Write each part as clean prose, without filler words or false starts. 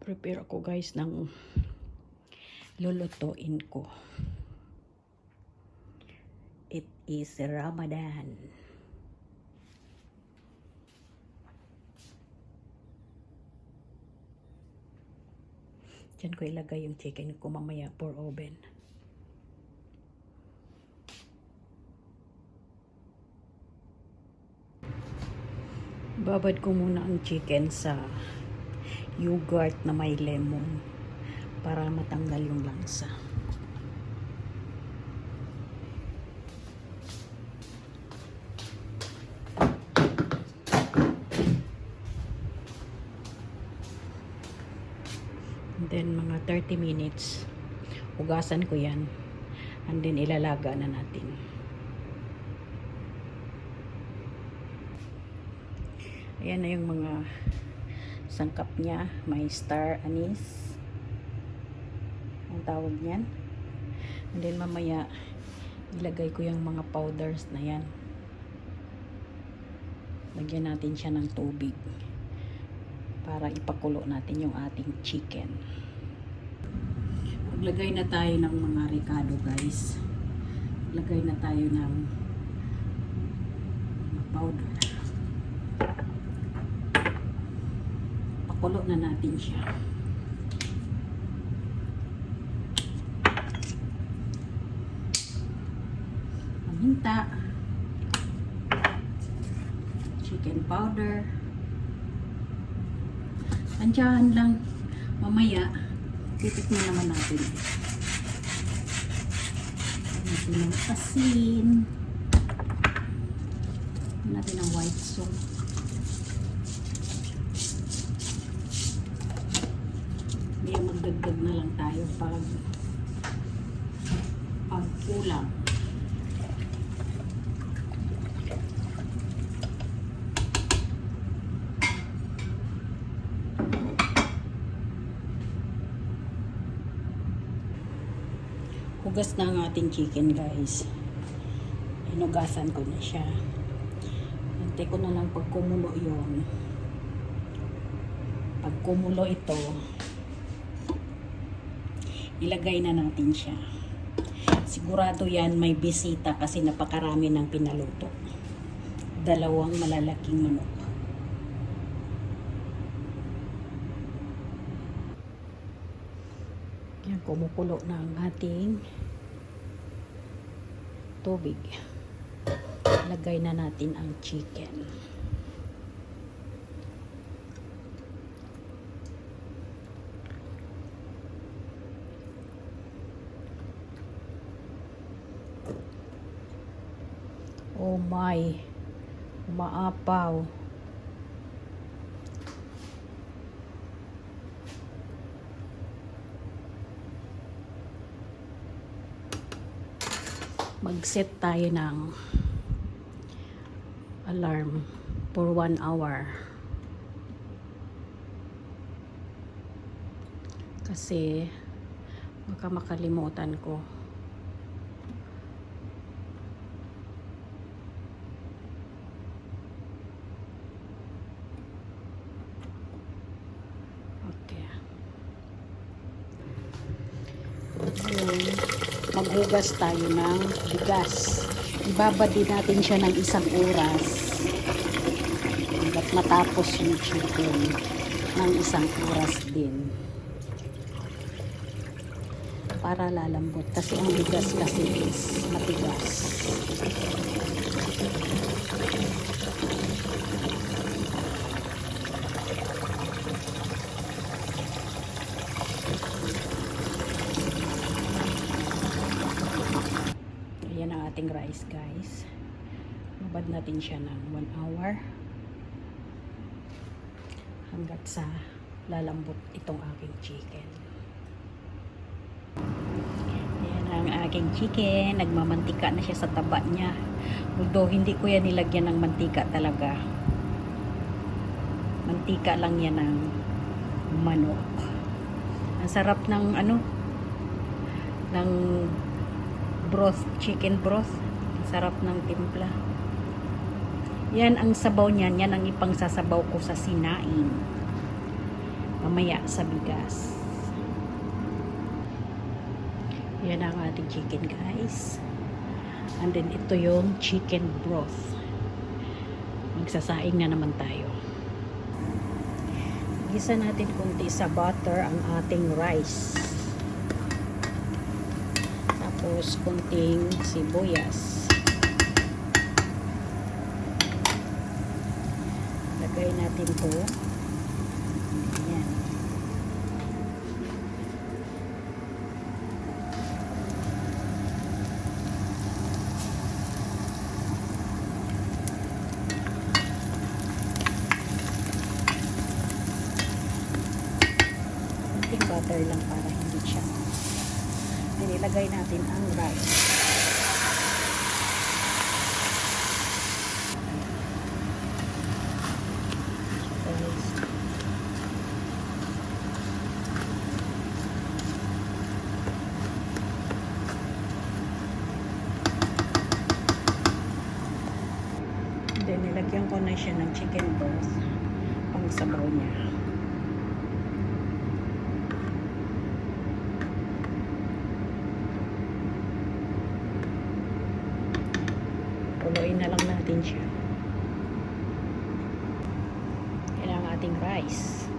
Prepare ako guys ng lulutuin ko. It is Ramadan. Diyan ko ilagay yung chicken ko mamaya for oven. Babad ko muna ang chicken sa yogurt na may lemon para matanggal yung lansa. And then mga 30 minutes hugasan ko yan and then ilalaga na natin. Ayan na yung mga sangkap niya. May star anise ang tawag niyan. And then mamaya ilagay ko yung mga powders na yan. Lagyan natin siya ng tubig para ipakulo natin yung ating chicken. Maglagay na tayo ng mga ricado guys. Maglagay na tayo ng powder. Pakulo na natin siya. Paminta, chicken powder. Andiyan lang, mamaya titik na naman natin. Natin ng asin, natin ng white sauce. May magdagdag na lang tayo pag kulang. Hugas na ang ating chicken guys. Hinugasan ko na siya. Hintay ko na lang pag kumulo yun. Pag kumulo ito, ilagay na natin siya. Sigurado yan may bisita kasi napakarami ng pinaluto. 2 malalaking manok. Yan, kumukulo na ang ating tubig. Lagay na natin ang chicken. Oh my, umaapaw. Mag-set tayo ng alarm for 1 hour. Kasi baka makalimutan ko. Okay. Maghugas tayo ng bigas. Ibabad din natin siya ng 1 oras. Hanggat matapos yung chicken ng 1 oras din. Para lalambot. Kasi ang bigas kasi is matigas. Ayan ang ating rice guys. Babad natin siya ng 1 hour hanggat sa lalambot itong aking chicken. Ayan ang aking chicken. Nagmamantika na siya sa taba niya. Although hindi ko yan nilagyan ng mantika talaga. Mantika lang yan ng manok. Ang sarap ng ng broth, chicken broth. Sarap ng timpla. Yan ang sabaw niyan. Yan ang ipangsasabaw ko sa sinaing. mamaya sa bigas. Yan ang ating chicken, guys. And then ito yung chicken broth. Magsasaing na naman tayo. Gisa natin kunti sa butter ang ating rice. Tapos kunting sibuyas. Lagay natin to. Ayan. Kunting butter lang para hindi siya. Nilagay natin ang rice. Then, nilagyan ko na siya ng chicken broth pang sabaw niya. Tuloyin na lang natin siya. Yan ang ating rice.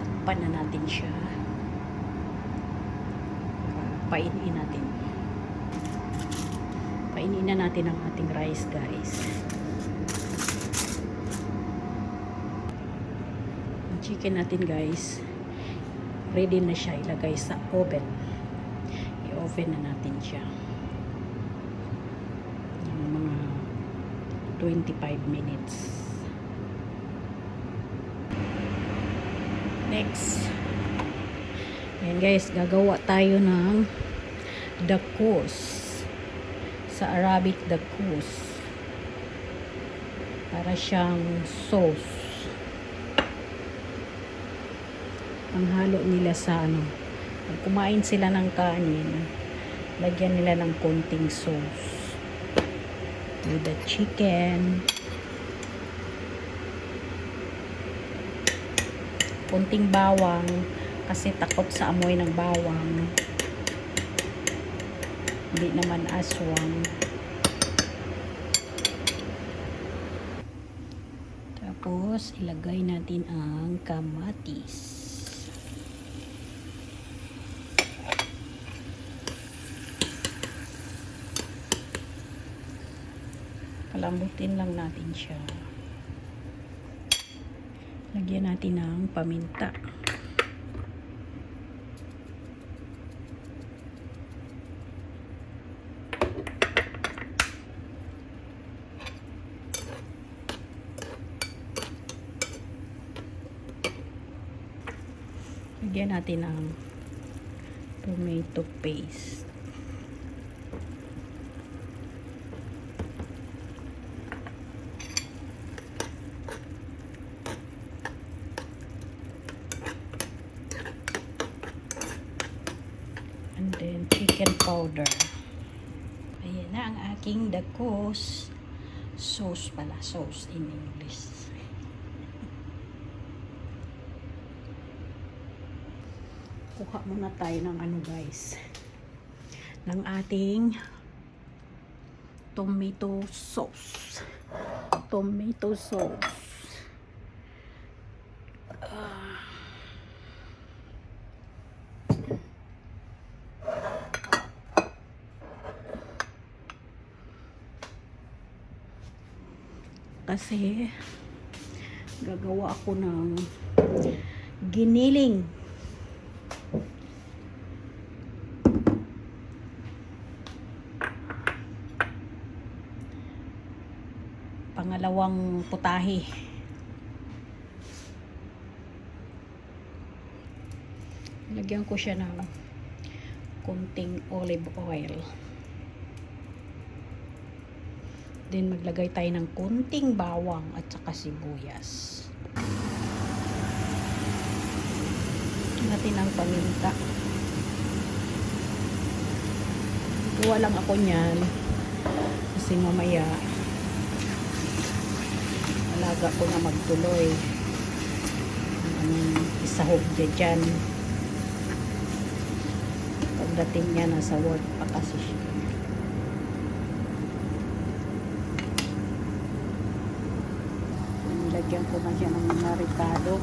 Takpan na natin siya. Painiin natin. Painiin na natin ang ating rice, guys. Ang chicken natin, guys, ready na siya ilagay sa oven. I-oven na natin siya. Ng mga 25 minutes. Next. Ayan, guys, gagawa tayo ng dakos. Sa Arabic, dakos. Para siyang sauce. Ang halo nila sa pag kumain sila ng kanin, lagyan nila ng konting sauce. With the chicken. Konting bawang. Kasi takot sa amoy ng bawang. Hindi naman aswang. Tapos, ilagay natin ang kamatis. Palambutin lang natin siya. Lagyan natin ng paminta. Lagyan natin ng tomato paste. And then chicken powder. Ayan na ang aking dakos. Sauce pala. Sauce in English. Kuha muna tayo ng guys, ng ating tomato sauce. Tomato sauce. Kasi gagawa ako ng giniling. Pangalawang putahe. Lagyan ko siya ng konting olive oil. Then maglagay tayo ng konting bawang at saka sibuyas. Natin ang paminta. Kuha lang ako niyan kasi mamaya alaga ko na magtuloy ang sahog niya dyan. Pagdating niya, nasa work pa kasi siya. Nilagyan ko na siya ng mga ricado.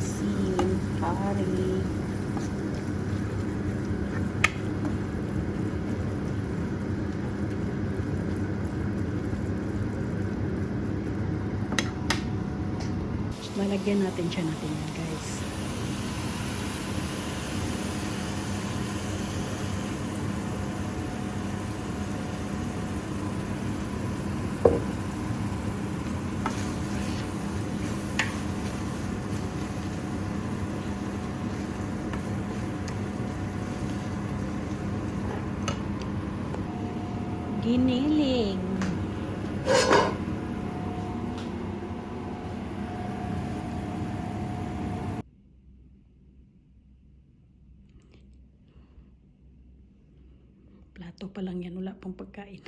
Asin, kari. Lalagyan natin siya natin yan, guys. Giniling. Plato pa lang yan, wala pang pagkain.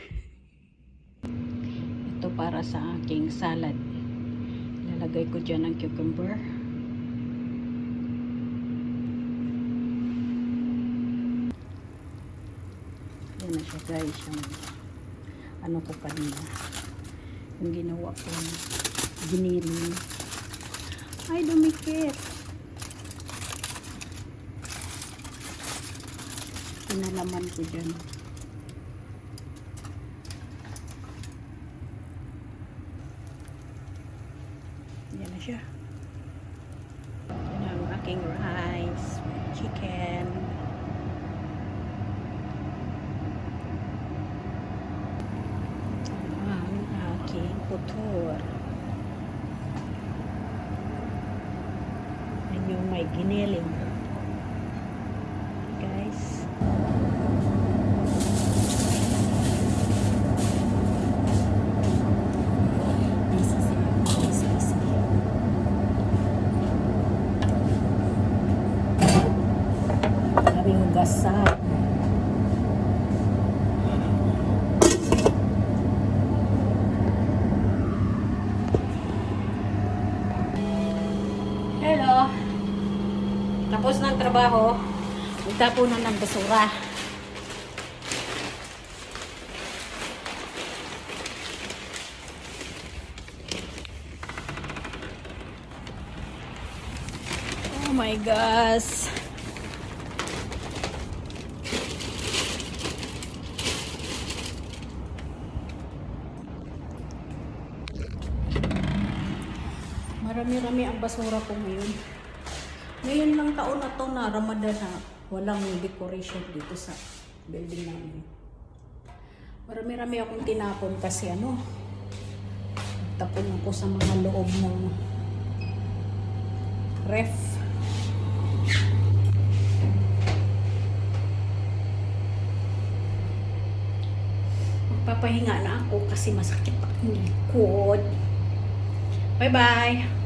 Ito para sa aking salad. Lalagay ko dyan ng cucumber. Yan na siya, guys. Yung ano ko kanina. Yung ginawa ko. Giniling. Ay, dumikit. Pinalaman ko dyan. Yan na siya. Yan ang aking rice, chicken. Ang aking putor. Yan yung may giniling. Guys. Hugasan. Hello. Tapos ng trabaho, magtapunan ng basura. Oh my gosh. Marami-rami ang basura ko ngayon. Ngayon lang taon na to na Ramadan na walang decoration dito sa building namin. Marami-rami akong tinapon kasi tapon ako sa mga loob ng ref. Magpapahinga na ako kasi masakit ang likod. Bye-bye!